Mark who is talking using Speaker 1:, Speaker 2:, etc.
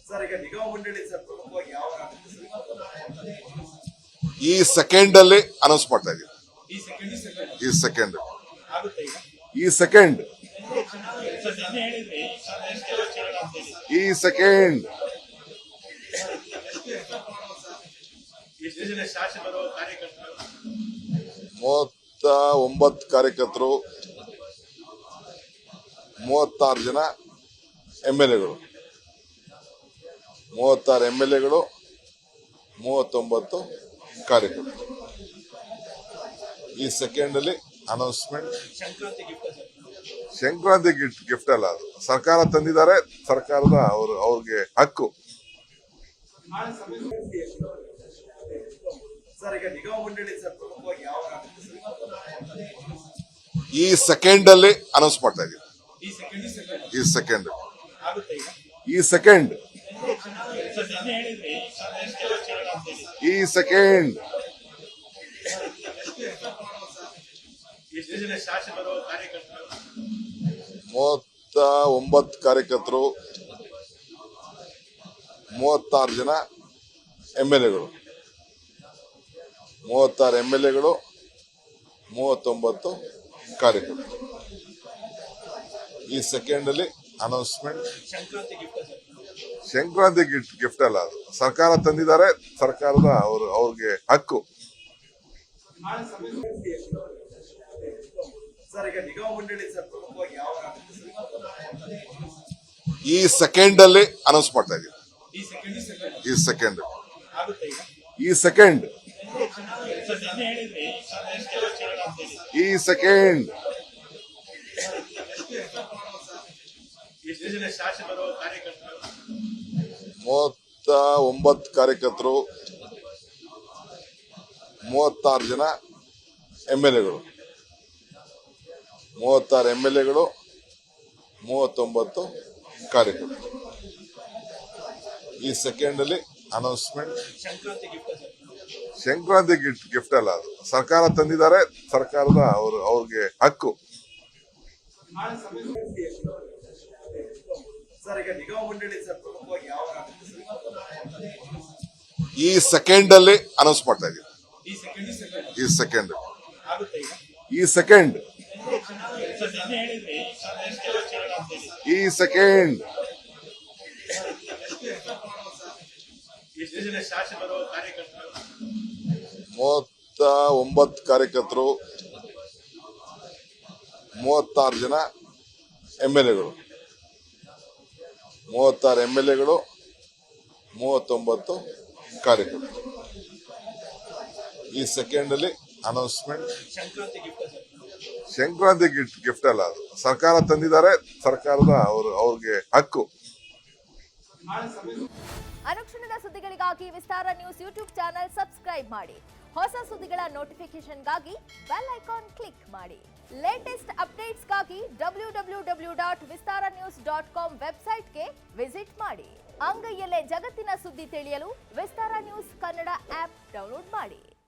Speaker 1: Sir ಈಗ ನಿಗಮ ಮಂಡಳಿ ಸರ್ ಪ್ರಮುಖವಾಗಿ ಯಾವ
Speaker 2: ಈ ಸೆಕೆಂಡ್ ಅಲ್ಲಿ ಅನೌನ್ಸ್ ಮಾಡ್ತಾ ಇದ್ದೀವಿ. ಈ ಸೆಕೆಂಡ್
Speaker 1: ಎಷ್ಟು ಜನ ಶಾಸಕರು ಕಾರ್ಯಕರ್ತರು?
Speaker 2: 39 ಕಾರ್ಯಕರ್ತರು, 36 ಜನ MLAಗಳು, 36 MLAಗಳು, 39 ಕಾರ್ಯಕರ್ತರು. ಈ ಸೆಕೆಂಡ್ ಅಲ್ಲಿ ಅನೌನ್ಸ್ಮೆಂಟ್. ಸಂಕ್ರಾಂತಿ ಗಿಫ್ಟ್ ಅಲ್ಲ, ಅದು ಸರ್ಕಾರ ತಂದಿದ್ದಾರೆ, ಸರ್ಕಾರದ ಅವ್ರಿಗೆ ಹಕ್ಕು.
Speaker 1: ಸರ್ ಈಗ ನಿಗಮ ಮಂಡಳಿ ಸರ್ ಪ್ರಮುಖವಾಗಿ ಯಾವ
Speaker 2: ಈ ಸೆಕೆಂಡ್ ಅಲ್ಲಿ ಅನೌನ್ಸ್ ಮಾಡ್ತಾ ಇದ್ದೀವಿ. ಈ ಸೆಕೆಂಡ್
Speaker 1: ಎಷ್ಟು ಜನ ಶಾಸಕರು ಕಾರ್ಯಕರ್ತರು?
Speaker 2: 39 ಕಾರ್ಯಕರ್ತರು, 36 ಜನ MLAಗಳು, 36 MLAಗಳು, 39 ಕಾರ್ಯಕರ್ತರು. ಈ ಸೆಕೆಂಡ್ ಅಲ್ಲಿ ಅನೌನ್ಸ್ಮೆಂಟ್. ಸಂಕ್ರಾಂತಿ ಗಿಫ್ಟ್ ಅಲ್ಲ, ಅದು ಸರ್ಕಾರ ತಂದಿದ್ದಾರೆ, ಸರ್ಕಾರದ ಅವ್ರಿಗೆ ಹಕ್ಕು.
Speaker 1: ಸರ್ ಈಗ ನಿಗಮ ಮಂಡಳಿ ಸರ್ ಪ್ರಮುಖವಾಗಿ ಯಾವ
Speaker 2: ಈ ಸೆಕೆಂಡ್ ಅಲ್ಲಿ ಅನೌನ್ಸ್ ಮಾಡ್ತಾ ಇದ್ದೀವಿ. ಈ ಸೆಕೆಂಡ್
Speaker 1: ಎಷ್ಟು ಜನ ಶಾಸಕರು ಕಾರ್ಯಕರ್ತರು?
Speaker 2: 39 ಕಾರ್ಯಕರ್ತರು, 36 ಜನ MLAಗಳು, 39 ಕಾರ್ಯಕರ್ತರು. ಈ ಸೆಕೆಂಡ್ ಅಲ್ಲಿ ಅನೌನ್ಸ್ಮೆಂಟ್. ಸಂಕ್ರಾಂತಿ ಗಿಫ್ಟ್ ಅಲ್ಲ, ಅದು ಸರ್ಕಾರ ತಂದಿದ್ದಾರೆ, ಸರ್ಕಾರದ ಅವ್ರಿಗೆ ಹಕ್ಕು.
Speaker 1: ಸರ್ ಈಗ ನಿಗಮ ಮಂಡಳಿ ಸರ್ ಪ್ರಮುಖವಾಗಿ ಯಾವ
Speaker 2: ಈ ಸೆಕೆಂಡ್ ಅಲ್ಲಿ ಅನೌನ್ಸ್ ಮಾಡ್ತಾ ಇದ್ದೀವಿ. ಈ ಸೆಕೆಂಡ್
Speaker 1: ಎಷ್ಟು ಜನ ಶಾಸಕರು ಕಾರ್ಯಕರ್ತರು?
Speaker 2: 39 ಕಾರ್ಯಕರ್ತರು, 36 ಜನ MLAಗಳು, 36 MLAಗಳು, 39 ಕಾರ್ಯಕರ್ತರು. ಈ ಸೆಕೆಂಡ್ ಅಲ್ಲಿ ಅನೌನ್ಸ್ಮೆಂಟ್. ಸಂಕ್ರಾಂತಿ ಗಿಫ್ಟ್ ಅಲ್ಲ, ಅದು ಸರ್ಕಾರ ತಂದಿದ್ದಾರೆ, ಸರ್ಕಾರದ ಅವ್ರಿಗೆ ಹಕ್ಕು.
Speaker 3: ಅನುಕ್ಷಣದ ಸುದ್ದಿಗಳಿಗಾಗಿ ವಿಸ್ತಾರ ನ್ಯೂಸ್ ಯೂಟ್ಯೂಬ್ ಚಾನೆಲ್ ಸಬ್ಸ್ಕ್ರೈಬ್ ಮಾಡಿ. ಹೊಸ ಸುದ್ದಿಗಳ ನೋಟಿಫಿಕೇಶನ್ಗಾಗಿ ಬೆಲ್ ಐಕಾನ್ ಕ್ಲಿಕ್ ಮಾಡಿ. ಲೇಟೆಸ್ಟ್ ಅಪ್ಡೇಟ್ಸ್ಗಾಗಿ www.vistaranews.com ವೆಬ್ಸೈಟ್ಗೆ ವಿಸಿಟ್ ಮಾಡಿ. ಅಂಗೈಯಲ್ಲೇ ಜಗತ್ತಿನ ಸುದ್ದಿ ತಿಳಿಯಲು ವಿಸ್ತಾರ ನ್ಯೂಸ್ ಕನ್ನಡ ಆಪ್ ಡೌನ್ಲೋಡ್ ಮಾಡಿ.